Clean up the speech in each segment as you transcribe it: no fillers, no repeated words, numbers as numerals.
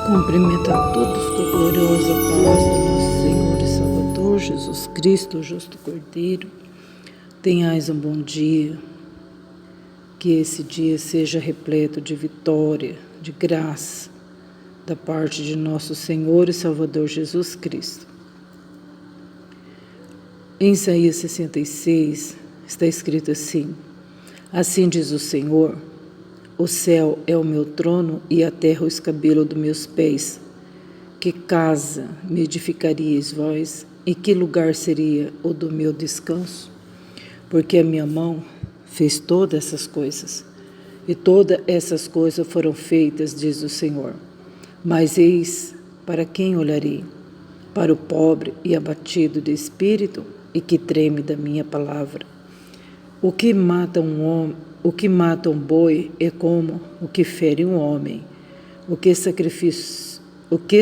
Cumprimento a todos com a gloriosa paz do nosso Senhor e Salvador Jesus Cristo, o justo Cordeiro. Tenhais um bom dia, que esse dia seja repleto de vitória, de graça, da parte de nosso Senhor e Salvador Jesus Cristo. Em Isaías 66 está escrito assim: assim diz o Senhor: o céu é o meu trono e a terra o escabelo dos meus pés. Que casa me edificaríeis vós, e que lugar seria o do meu descanso? Porque a minha mão fez todas essas coisas, e todas essas coisas foram feitas, diz o Senhor. Mas eis, para quem olharei? Para o pobre e abatido de espírito, e que treme da minha palavra. O que mata um boi é como o que fere um homem. O que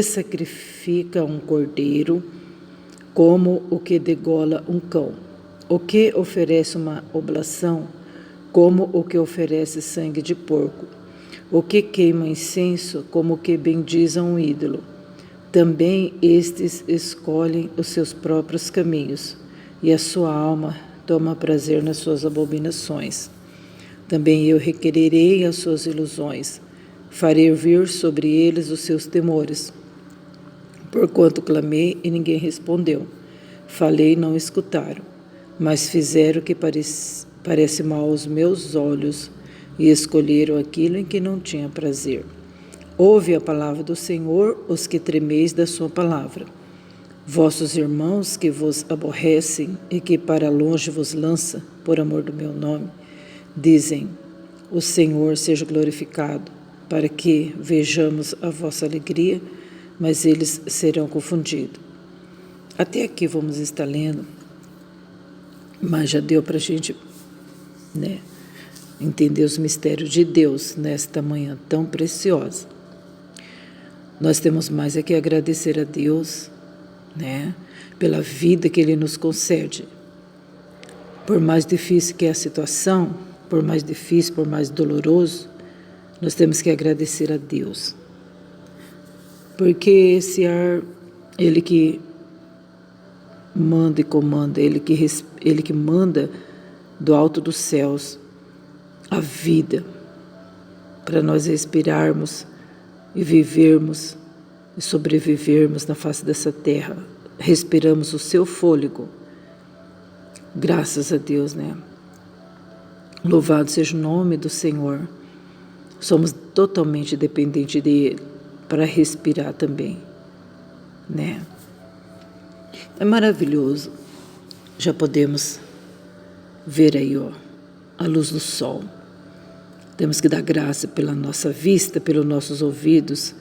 sacrifica um cordeiro, como o que degola um cão. O que oferece uma oblação, como o que oferece sangue de porco. O que queima incenso, como o que bendiz a um ídolo. Também estes escolhem os seus próprios caminhos, e a sua alma toma prazer nas suas abominações. Também eu requererei as suas ilusões, farei vir sobre eles os seus temores. Porquanto clamei e ninguém respondeu, falei e não escutaram, mas fizeram o que parece mal aos meus olhos e escolheram aquilo em que não tinha prazer. Ouve a palavra do Senhor, os que tremeis da sua palavra. Vossos irmãos que vos aborrecem e que para longe vos lança, por amor do meu nome, dizem: o Senhor seja glorificado, para que vejamos a vossa alegria, mas eles serão confundidos. Até aqui vamos estar lendo, mas já deu para a gente, entender os mistérios de Deus nesta manhã tão preciosa. Nós temos mais é que agradecer a Deus, pela vida que Ele nos concede. Por mais difícil que é a situação, por mais difícil, por mais doloroso, nós temos que agradecer a Deus. Porque esse ar, Ele que manda e comanda, Ele que manda do alto dos céus a vida, para nós respirarmos e vivermos e sobrevivermos na face dessa terra. Respiramos o seu fôlego. Graças a Deus, Louvado seja o nome do Senhor. Somos totalmente dependentes dele para respirar também, É maravilhoso. Já podemos ver aí, a luz do sol. Temos que dar graça pela nossa vista, pelos nossos ouvidos,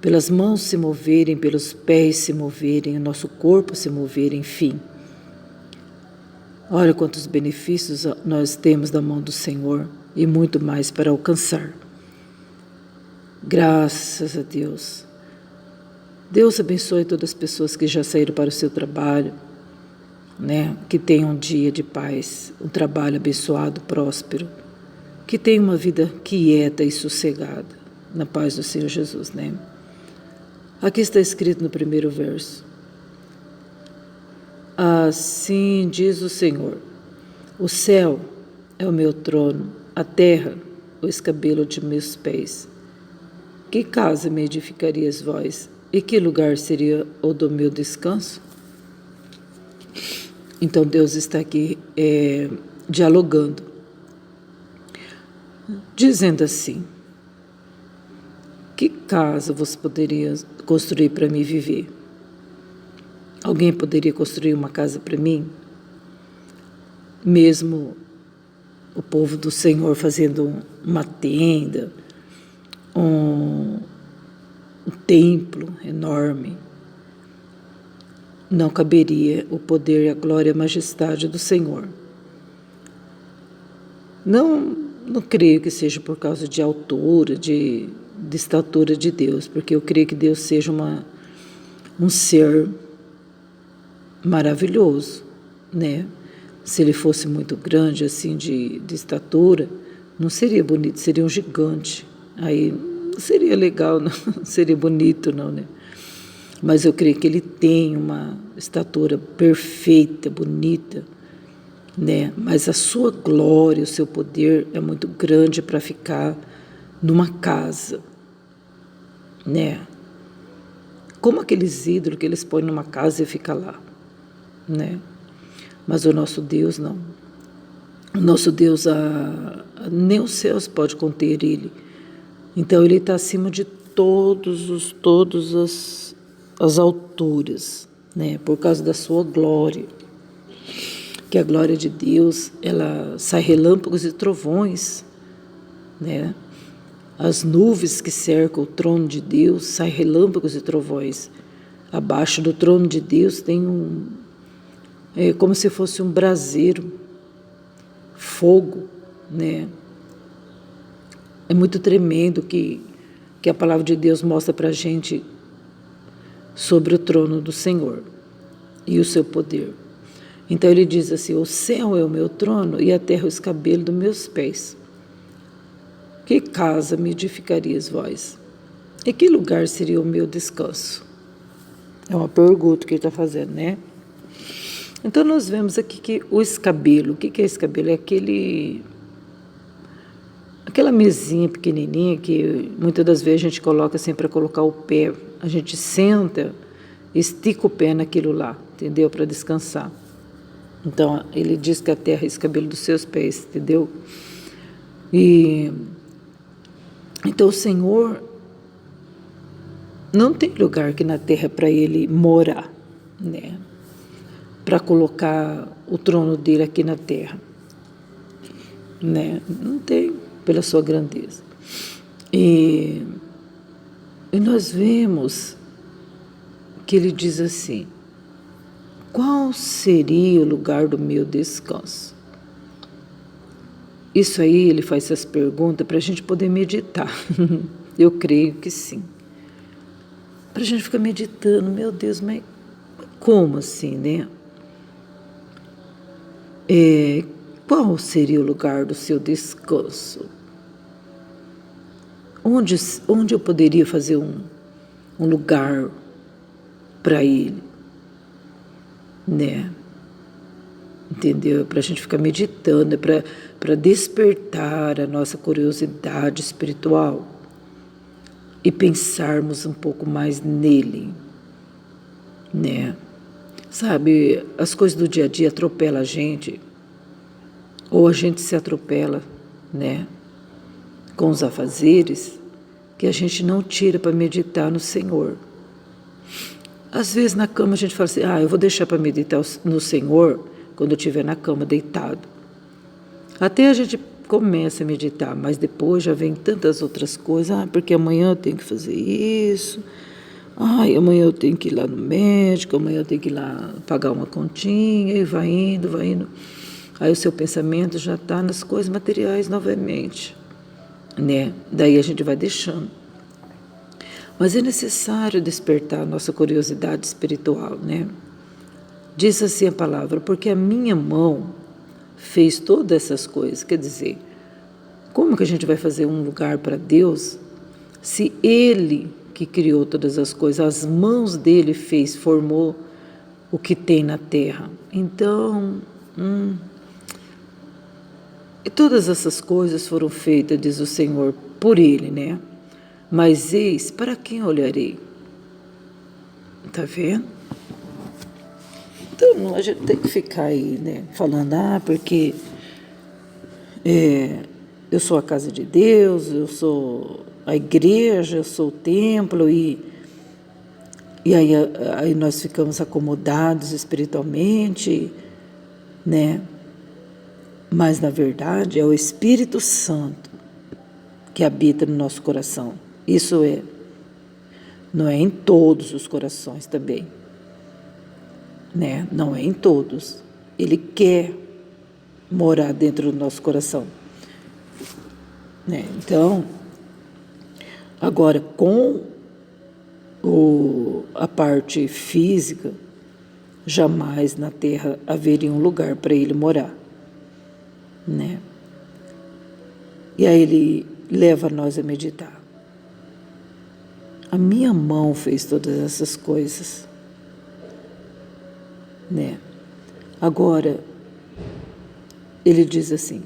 pelas mãos se moverem, pelos pés se moverem, o nosso corpo se mover, enfim. Olha quantos benefícios nós temos da mão do Senhor e muito mais para alcançar. Graças a Deus. Deus abençoe todas as pessoas que já saíram para o seu trabalho, que tenham um dia de paz, um trabalho abençoado, próspero, que tenham uma vida quieta e sossegada, na paz do Senhor Jesus, Aqui está escrito no primeiro verso: assim diz o Senhor, o céu é o meu trono, a terra o escabelo de meus pés. Que casa me edificarias vós, e que lugar seria o do meu descanso? Então Deus está aqui dialogando, dizendo assim: que casa você poderia construir para mim viver? Alguém poderia construir uma casa para mim? Mesmo o povo do Senhor fazendo uma tenda, um templo enorme, não caberia o poder e a glória e a majestade do Senhor. Não creio que seja por causa de altura, de estatura de Deus, porque eu creio que Deus seja um ser maravilhoso, Se ele fosse muito grande, assim, de estatura, não seria bonito, seria um gigante. Aí seria legal, não seria bonito, não, né? Mas eu creio que ele tem uma estatura perfeita, bonita, né? Mas a sua glória, o seu poder é muito grande para ficar numa casa, né? Como aqueles ídolos que eles põem numa casa e fica lá, né? Mas o nosso Deus não. O nosso Deus, nem os céus pode conter ele. Então ele está acima de todas as alturas, né? Por causa da sua glória. Que a glória de Deus, ela sai relâmpagos e trovões, né? As nuvens que cercam o trono de Deus saem relâmpagos e trovões. Abaixo do trono de Deus tem como se fosse um braseiro, fogo, né? É muito tremendo que a palavra de Deus mostra para a gente sobre o trono do Senhor e o seu poder. Então ele diz assim: o céu é o meu trono e a terra o escabelo dos meus pés. Que casa me edificarias vós? E que lugar seria o meu descanso? É uma pergunta que ele está fazendo, né? Então nós vemos aqui que o escabelo, o que é escabelo? É aquela mesinha pequenininha que muitas das vezes a gente coloca assim para colocar o pé. A gente senta, estica o pé naquilo lá, entendeu? Para descansar. Então ele diz que a terra é escabelo dos seus pés, entendeu? Então o Senhor não tem lugar aqui na terra para ele morar, né? Para colocar o trono dele aqui na terra, né? Não tem, pela sua grandeza. E nós vemos que ele diz assim: qual seria o lugar do meu descanso? Isso aí, ele faz essas perguntas para a gente poder meditar. Eu creio que sim. Para a gente ficar meditando, meu Deus, mas como assim, né? Qual seria o lugar do seu descanso? Onde eu poderia fazer um lugar para ele, né? Entendeu? Para a gente ficar meditando, para despertar a nossa curiosidade espiritual e pensarmos um pouco mais nele, né? Sabe, as coisas do dia a dia atropelam a gente, ou a gente se atropela, né? Com os afazeres que a gente não tira para meditar no Senhor. Às vezes na cama a gente fala assim: eu vou deixar para meditar no Senhor quando eu estiver na cama deitado. Até a gente começa a meditar, mas depois já vem tantas outras coisas. Porque amanhã eu tenho que fazer isso. Amanhã eu tenho que ir lá no médico, amanhã eu tenho que ir lá pagar uma continha, e vai indo, vai indo. Aí o seu pensamento já está nas coisas materiais novamente, né? Daí a gente vai deixando. Mas é necessário despertar a nossa curiosidade espiritual, né? Diz assim a palavra: porque a minha mão fez todas essas coisas. Quer dizer, como que a gente vai fazer um lugar para Deus se Ele que criou todas as coisas, as mãos dele formou o que tem na terra? Então, e todas essas coisas foram feitas, diz o Senhor, por Ele, né? Mas eis, para quem olharei? Está vendo? Então, a gente tem que ficar aí, né, falando: porque eu sou a casa de Deus, eu sou a igreja, eu sou o templo, e aí nós ficamos acomodados espiritualmente, né? Mas, na verdade, é o Espírito Santo que habita no nosso coração. Isso não é em todos os corações também, né? Não é em todos. Ele quer morar dentro do nosso coração, né? Então, agora, com a parte física, jamais na terra haveria um lugar para ele morar, né? E aí ele leva nós a meditar. A minha mão fez todas essas coisas, né? Agora, ele diz assim,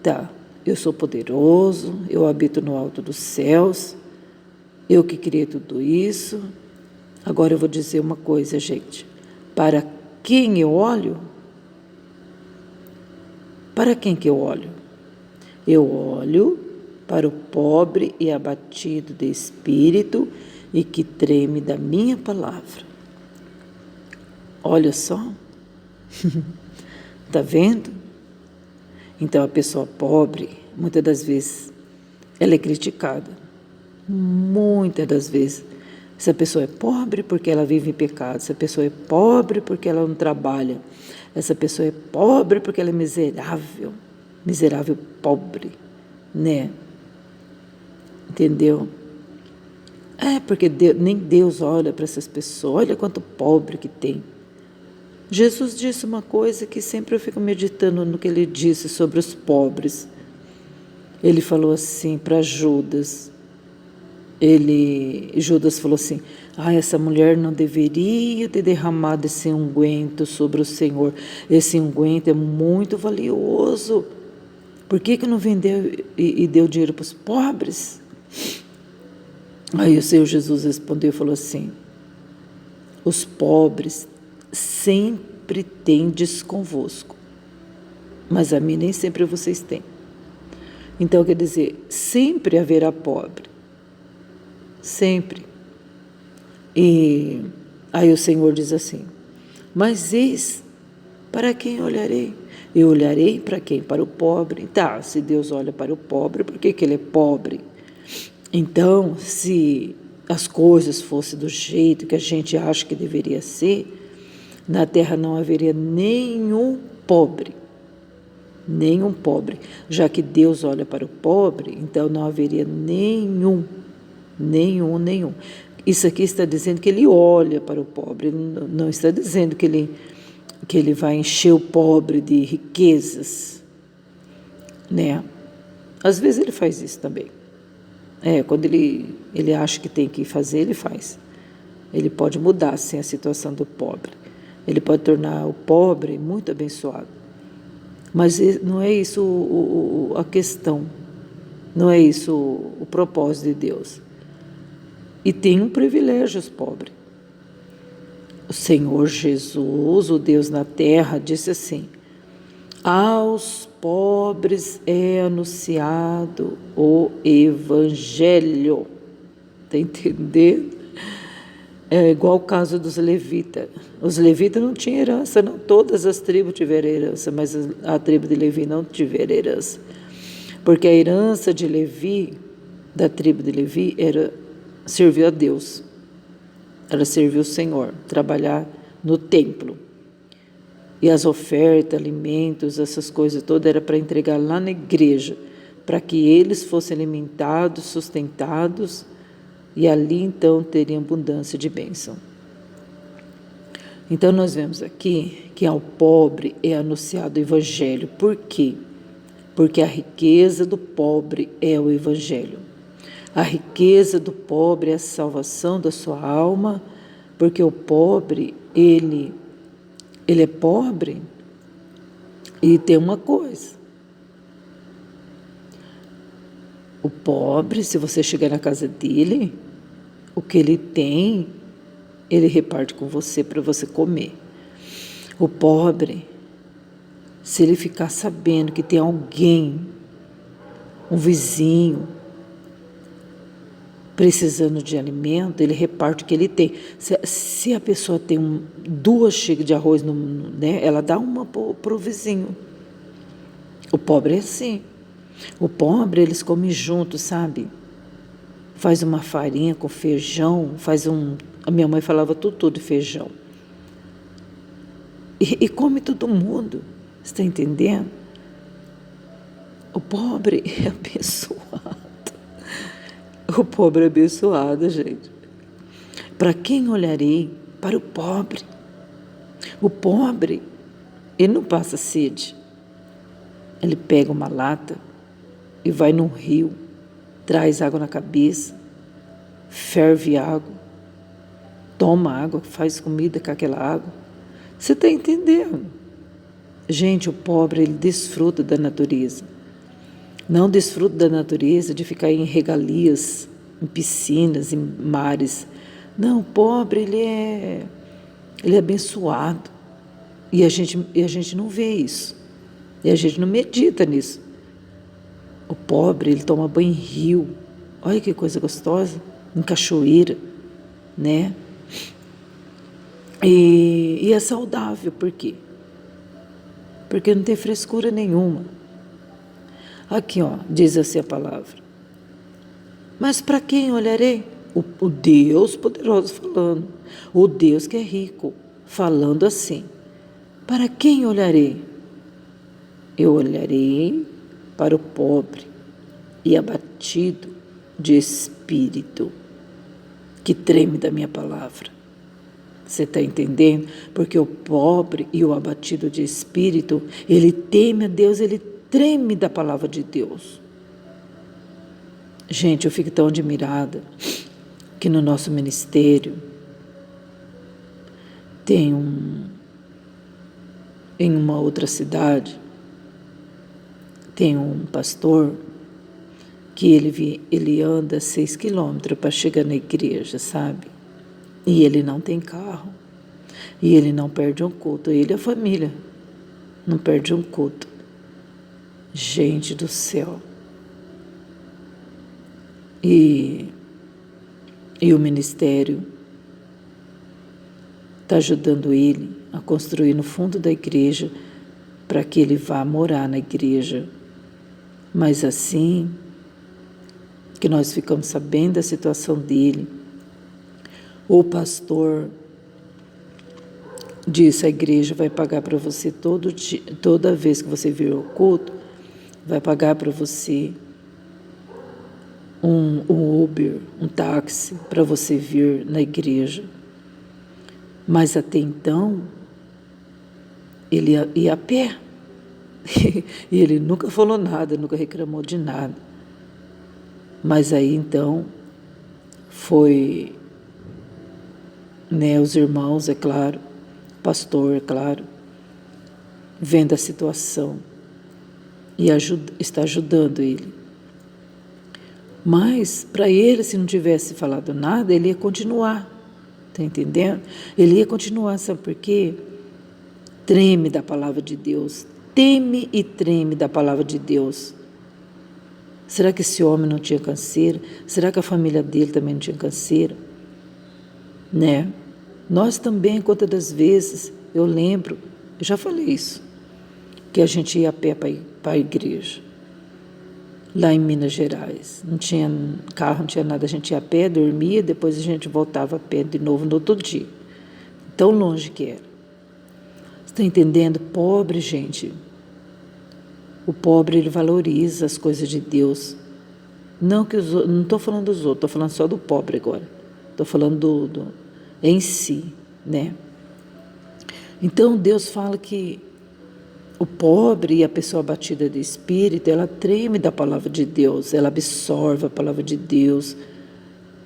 tá, eu sou poderoso, eu habito no alto dos céus, eu que criei tudo isso. Agora eu vou dizer uma coisa, gente. Para quem eu olho? Para quem que eu olho? Eu olho para o pobre e abatido de espírito e que treme da minha palavra. Olha só. Está vendo? Então a pessoa pobre, muitas das vezes, ela é criticada. Muitas das vezes. Essa pessoa é pobre porque ela vive em pecado. Essa pessoa é pobre porque ela não trabalha. Essa pessoa é pobre porque ela é miserável. Miserável pobre, né? Entendeu? Porque nem Deus olha para essas pessoas. Olha quanto pobre que tem. Jesus disse uma coisa que sempre eu fico meditando no que ele disse sobre os pobres. Ele falou assim para Judas. Judas falou assim, essa mulher não deveria ter derramado esse unguento sobre o Senhor. Esse unguento é muito valioso. Por que não vendeu e deu dinheiro para os pobres? Aí o Senhor Jesus respondeu e falou assim, os pobres sempre tendes convosco, mas a mim nem sempre vocês têm. Então quer dizer, sempre haverá pobre. Sempre. E aí o Senhor diz assim, mas eis, para quem olharei? Eu olharei para quem? Para o pobre. Tá, se Deus olha para o pobre, por que ele é pobre? Então, se as coisas fossem do jeito que a gente acha que deveria ser, na terra não haveria nenhum pobre. Nenhum pobre. Já que Deus olha para o pobre, então não haveria nenhum. Isso aqui está dizendo que ele olha para o pobre, não está dizendo que ele vai encher o pobre de riquezas, né? Às vezes ele faz isso também. Quando ele acha que tem que fazer, ele faz. Ele pode mudar, assim, a situação do pobre. Ele pode tornar o pobre muito abençoado. Mas não é isso a questão. Não é isso o propósito de Deus. E tem um privilégio os pobres. O Senhor Jesus, o Deus na terra, disse assim, aos pobres é anunciado o Evangelho. Está entendendo? É igual o caso dos levitas. Os levitas não tinham herança, não. Todas as tribos tiveram herança, mas a tribo de Levi não tiveram herança. Porque a herança de Levi, da tribo de Levi, era servir a Deus. Ela serviu o Senhor, trabalhar no templo. E as ofertas, alimentos, essas coisas todas, era para entregar lá na igreja, para que eles fossem alimentados, sustentados, e ali então teriam abundância de bênção. Então nós vemos aqui que ao pobre é anunciado o Evangelho. Por quê? Porque a riqueza do pobre é o Evangelho. A riqueza do pobre é a salvação da sua alma, porque o pobre, ele é pobre e tem uma coisa. O pobre, se você chegar na casa dele, o que ele tem, ele reparte com você para você comer. O pobre, se ele ficar sabendo que tem alguém, um vizinho, precisando de alimento, ele reparte o que ele tem. Se a pessoa tem 2 xícaras de arroz, né, ela dá uma para o vizinho. O pobre é assim. O pobre, eles comem junto, sabe? Faz uma farinha com feijão, a minha mãe falava tutu de feijão. E come todo mundo. Você está entendendo? O pobre é abençoado. O pobre é abençoado, gente. Para quem olharei? Para o pobre. O pobre, ele não passa sede. Ele pega uma lata e vai num rio, traz água na cabeça, ferve água, toma água, faz comida com aquela água. Você está entendendo? Gente, o pobre, ele desfruta da natureza. Não desfruta da natureza de ficar em regalias, em piscinas, em mares. Não, o pobre, ele é abençoado. E a gente não vê isso. E a gente não medita nisso. O pobre, ele toma banho em rio. Olha que coisa gostosa. Em cachoeira, né? E é saudável, por quê? Porque não tem frescura nenhuma. Aqui, ó, diz assim a palavra. Mas para quem olharei? O Deus poderoso falando. O Deus que é rico, falando assim. Para quem olharei? Eu olharei para o pobre e abatido de espírito, que treme da minha palavra. Você está entendendo? Porque o pobre e o abatido de espírito, ele teme a Deus, ele treme da palavra de Deus. Gente, eu fico tão admirada que no nosso ministério tem em uma outra cidade, tem um pastor que ele anda 6 quilômetros para chegar na igreja, sabe? E ele não tem carro. E ele não perde um culto. Ele e a família não perde um culto. Gente do céu. E o ministério está ajudando ele a construir no fundo da igreja para que ele vá morar na igreja. Mas assim que nós ficamos sabendo da situação dele, o pastor disse: a igreja vai pagar para você toda vez que você vir ao culto, vai pagar para você um Uber, um táxi, para você vir na igreja. Mas até então, ele ia a pé. E ele nunca falou nada, nunca reclamou de nada. Mas aí então, foi, né, os irmãos, é claro, o pastor, é claro, vendo a situação e está ajudando ele. Mas, para ele, se não tivesse falado nada, ele ia continuar, está entendendo? Ele ia continuar, sabe por quê? Treme da palavra de Deus, teme e treme da palavra de Deus. Será que esse homem não tinha canseira? Será que a família dele também não tinha canseira? Né? Nós também, quantas das vezes, eu lembro, eu já falei isso, que a gente ia a pé para a igreja, lá em Minas Gerais. Não tinha carro, não tinha nada, a gente ia a pé, dormia, depois a gente voltava a pé de novo no outro dia. Tão longe que era. Você está entendendo? Pobre, gente. O pobre, ele valoriza as coisas de Deus. Não estou falando dos outros, estou falando só do pobre agora. Estou falando em si, né? Então, Deus fala que o pobre e a pessoa abatida de espírito, ela treme da palavra de Deus, ela absorve a palavra de Deus.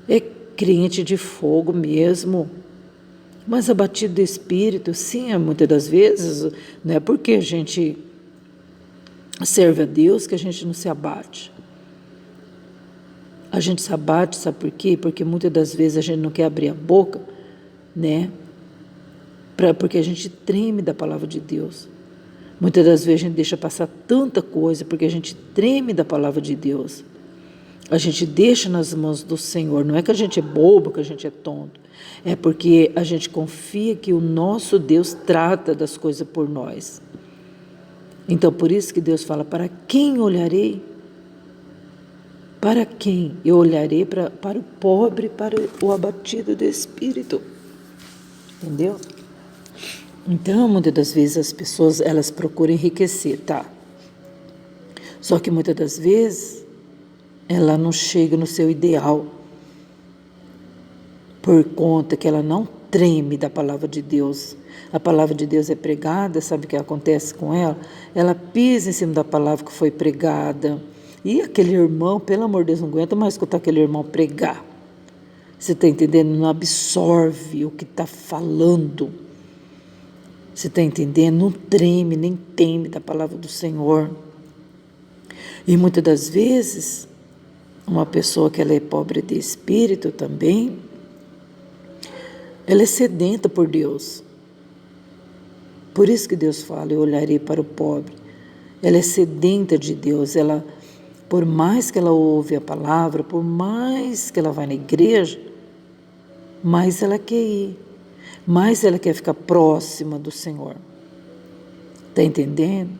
É crente de fogo mesmo. Mas abatido de espírito, sim, muitas das vezes, não é porque a gente serve a Deus que a gente não se abate. A gente se abate, sabe por quê? Porque muitas das vezes a gente não quer abrir a boca, né? Porque a gente treme da palavra de Deus. Muitas das vezes a gente deixa passar tanta coisa porque a gente treme da palavra de Deus. A gente deixa nas mãos do Senhor. Não é que a gente é bobo, que a gente é tonto. É porque a gente confia que o nosso Deus trata das coisas por nós. Então, por isso que Deus fala: para quem olharei? Para quem? Eu olharei para o pobre, para o abatido de espírito. Entendeu? Então, muitas das vezes as pessoas, elas procuram enriquecer, tá? Só que muitas das vezes ela não chega no seu ideal por conta que ela não treme da palavra de Deus. A palavra de Deus é pregada, sabe o que acontece com ela? Ela pisa em cima da palavra que foi pregada. E aquele irmão, pelo amor de Deus, não aguenta mais escutar aquele irmão pregar. Você está entendendo? Não absorve o que está falando. Você está entendendo? Não treme, nem teme da palavra do Senhor. E muitas das vezes, uma pessoa que ela é pobre de espírito também, ela é sedenta por Deus. Por isso que Deus fala, eu olharei para o pobre. Ela é sedenta de Deus. Ela, por mais que ela ouve a palavra, por mais que ela vai na igreja, mais ela quer ir. Mais ela quer ficar próxima do Senhor. Está entendendo?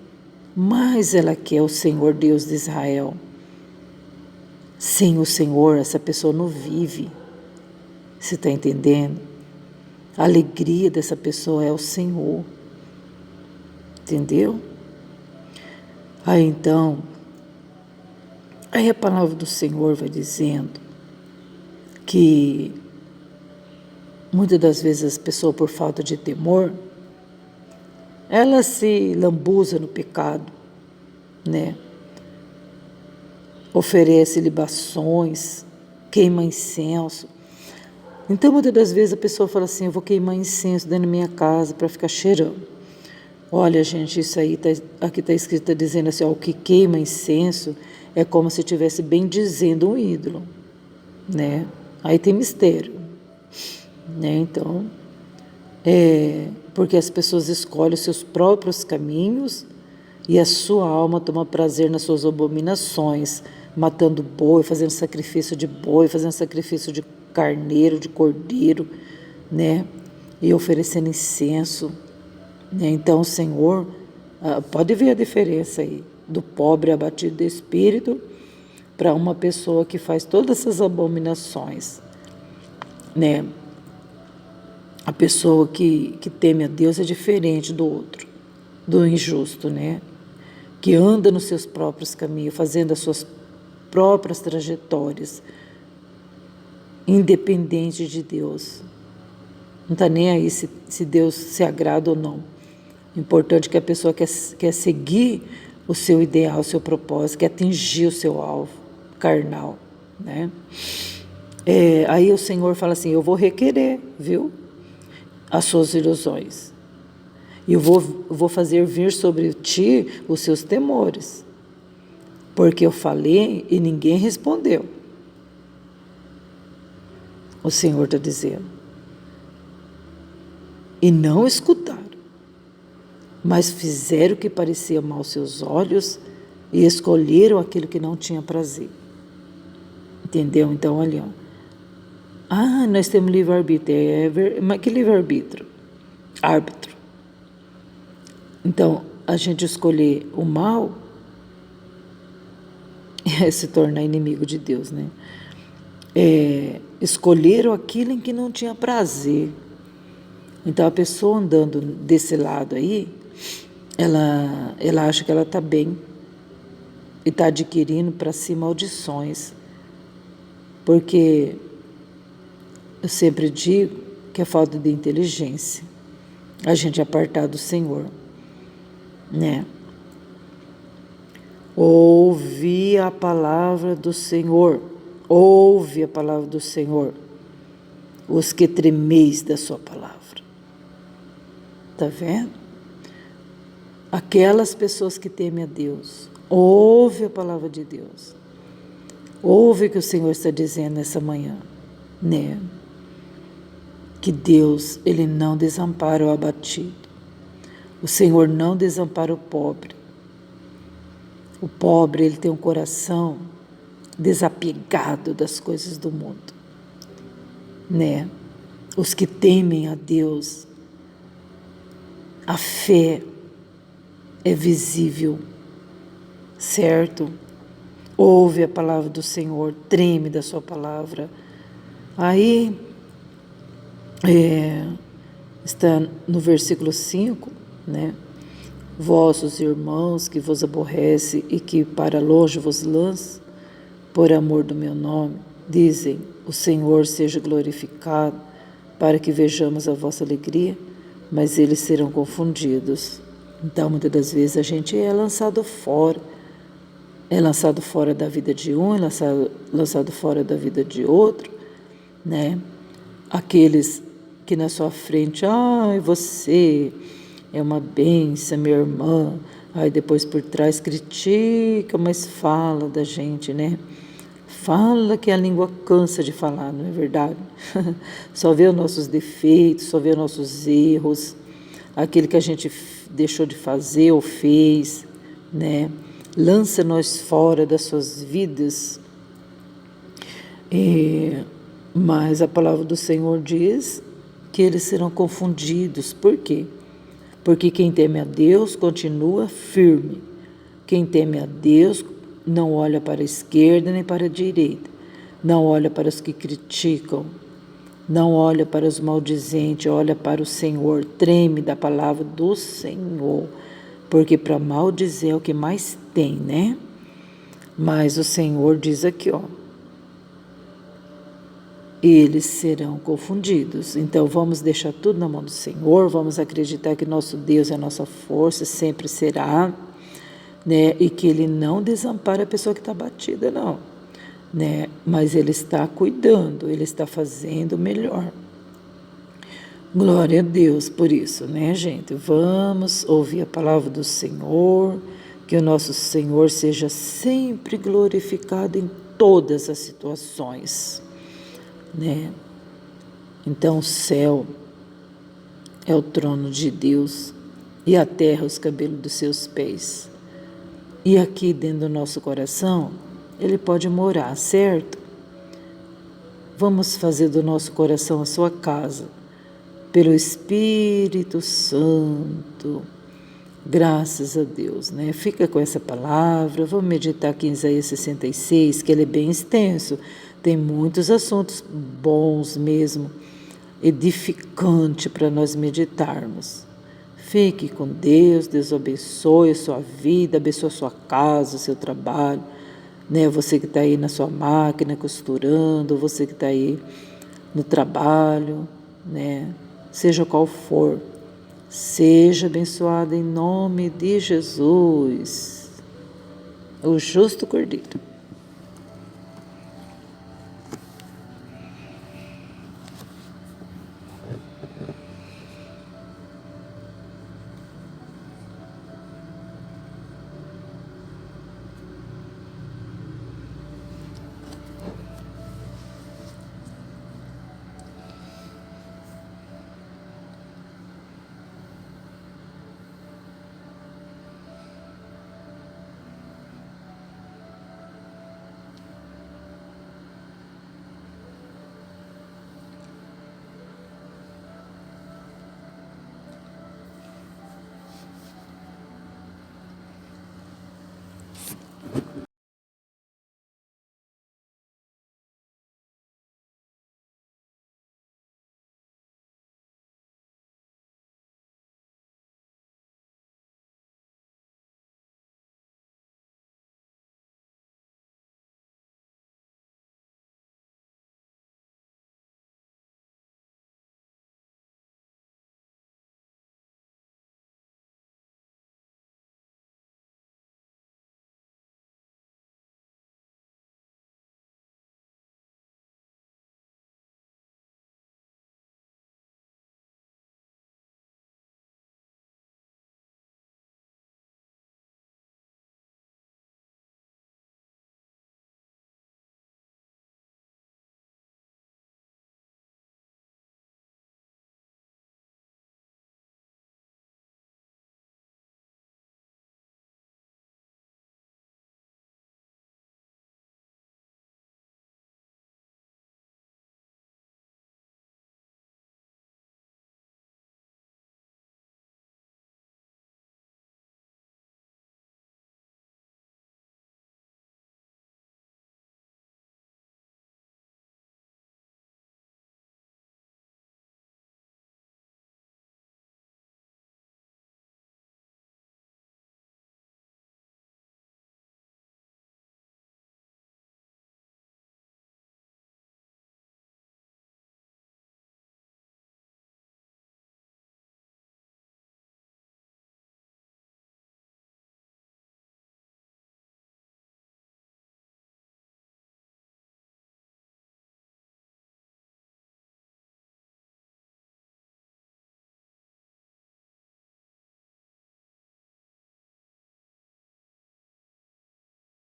Mais ela quer o Senhor Deus de Israel. Sem o Senhor, essa pessoa não vive. Você está entendendo? A alegria dessa pessoa é o Senhor. Entendeu? Aí a palavra do Senhor vai dizendo que muitas das vezes as pessoas, por falta de temor, ela se lambuza no pecado, né? Oferece libações, queima incenso. Então, muitas das vezes a pessoa fala assim, eu vou queimar incenso dentro da minha casa para ficar cheirando. Olha, gente, isso aí, aqui está escrito, está dizendo assim, ó, o que queima incenso é como se estivesse bendizendo um ídolo, né? Aí tem mistério, né? Então, porque as pessoas escolhem os seus próprios caminhos e a sua alma toma prazer nas suas abominações, matando boi, fazendo sacrifício de boi, fazendo sacrifício de carneiro, de cordeiro, né? E oferecendo incenso. Então, o Senhor, pode ver a diferença aí, do pobre abatido de espírito para uma pessoa que faz todas essas abominações, né? A pessoa que teme a Deus é diferente do outro, do injusto, né? Que anda nos seus próprios caminhos, fazendo as suas próprias trajetórias, independente de Deus. Não está nem aí se Deus se agrada ou não. O importante é que a pessoa quer seguir o seu ideal, o seu propósito, quer atingir o seu alvo carnal, né? Aí o Senhor fala assim, eu vou requerer, viu? As suas ilusões. E eu vou fazer vir sobre ti os seus temores. Porque eu falei e ninguém respondeu. O Senhor está dizendo. E não escutaram. Mas fizeram o que parecia mal aos seus olhos e escolheram aquilo que não tinha prazer. Entendeu? Então, olha, nós temos livre-arbítrio. Mas que livre-arbítrio? Árbitro. Então, a gente escolher o mal é se tornar inimigo de Deus, né? Escolheram aquilo em que não tinha prazer. Então, a pessoa andando desse lado aí, ela acha que ela está bem e está adquirindo para si maldições. Porque eu sempre digo que é falta de inteligência. A gente apartar do Senhor, né? Ouve a palavra do Senhor. Ouve a palavra do Senhor. Os que tremeis da sua palavra. Está vendo? Aquelas pessoas que temem a Deus, ouve a palavra de Deus. Ouve o que o Senhor está dizendo nessa manhã, né? Que Deus, Ele não desampara o abatido. O Senhor não desampara o pobre. O pobre, ele tem um coração desapegado das coisas do mundo, né? Os que temem a Deus, a fé é visível, certo? Ouve a palavra do Senhor, treme da sua palavra. Aí, está no versículo 5, né? Vossos irmãos que vos aborrece e que para longe vos lança, por amor do meu nome, dizem, o Senhor seja glorificado, para que vejamos a vossa alegria, mas eles serão confundidos. Então, muitas das vezes, a gente é lançado fora da vida de um, é lançado fora da vida de outro, né? Aqueles que na sua frente, ai, você é uma bênção, minha irmã. Aí depois por trás critica, mas fala da gente, né? Fala que a língua cansa de falar, não é verdade? Só vê os nossos defeitos, só vê os nossos erros, aquele que a gente deixou de fazer ou fez, né? Lança nós fora das suas vidas. Mas a palavra do Senhor diz que eles serão confundidos. Por quê? Porque quem teme a Deus continua firme. Quem teme a Deus não olha para a esquerda nem para a direita. Não olha para os que criticam. Não olha para os maldizentes, olha para o Senhor. Treme da palavra do Senhor. Porque para maldizer é o que mais tem, né? Mas o Senhor diz aqui, ó. Eles serão confundidos. Então vamos deixar tudo na mão do Senhor, vamos acreditar que nosso Deus é a nossa força, sempre será, né? E que Ele não desampara a pessoa que está batida, não, né? Mas Ele está cuidando, Ele está fazendo o melhor. Glória a Deus por isso, né, gente? Vamos ouvir a palavra do Senhor, que o nosso Senhor seja sempre glorificado em todas as situações, né? Então o céu é o trono de Deus e a terra os cabelos dos seus pés. E aqui dentro do nosso coração, Ele pode morar, certo? Vamos fazer do nosso coração a sua casa, pelo Espírito Santo. Graças a Deus, né? Fica com essa palavra, vamos meditar aqui em Isaías 66, que ele é bem extenso, tem muitos assuntos bons mesmo, edificante para nós meditarmos. Fique com Deus, Deus abençoe a sua vida, abençoe a sua casa, o seu trabalho, né? Você que está aí na sua máquina costurando, você que está aí no trabalho, né? Seja qual for, seja abençoado em nome de Jesus, o justo Cordeiro.